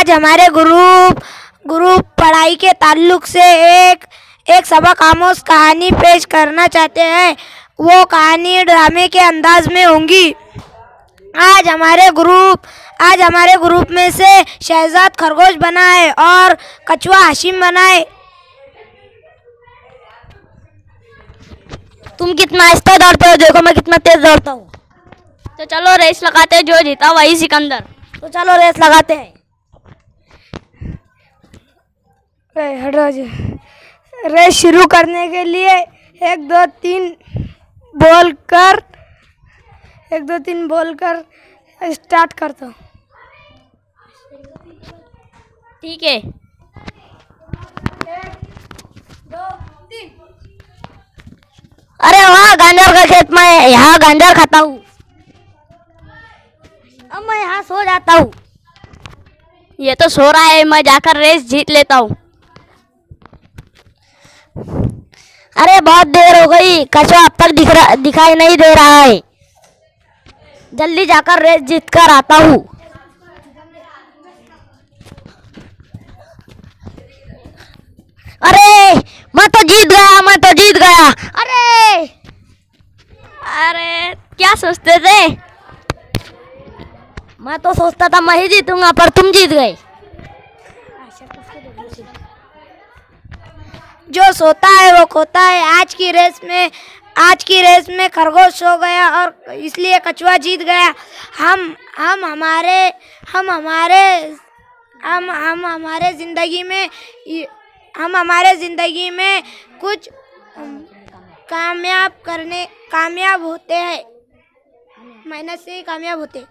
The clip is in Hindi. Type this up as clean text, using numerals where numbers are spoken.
आज हमारे ग्रुप पढ़ाई के ताल्लुक से एक सबक आमोज कहानी पेश करना चाहते हैं। वो कहानी ड्रामे के अंदाज में होंगी। आज हमारे ग्रुप में से शहजाद खरगोश बना है और कछुआ हाशिम बना है। तुम कितना आहिस्ता दौड़ते हो, देखो मैं कितना तेज दौड़ता हूँ। तो चलो रेस लगाते हैं, जो जीता वही सिकंदर। तो चलो रेस लगाते हैं। रेस शुरू करने के लिए 1 2 3 बोल कर स्टार्ट करता हूँ। ठीक है। 1 2 3। अरे वहाँ गांजर का खेत में, यहाँ गांजर खाता हूँ। अब मैं यहाँ सो जाता हूँ। ये तो सो रहा है, मैं जाकर रेस जीत लेता हूँ। अरे बहुत देर हो गई, कछुआ अब तक दिखाई नहीं दे रहा है। जल्दी जाकर रेस जीत कर आता हूँ। अरे मैं तो जीत गया। अरे क्या सोचते थे? मैं तो सोचता था मैं ही जीतूंगा, पर तुम जीत गए। जो सोता है वो खोता है। आज की रेस में खरगोश सो गया और इसलिए कछुआ जीत गया। हम हमारे जिंदगी में कुछ कामयाब होते हैं। मेहनत से ही कामयाब होते हैं।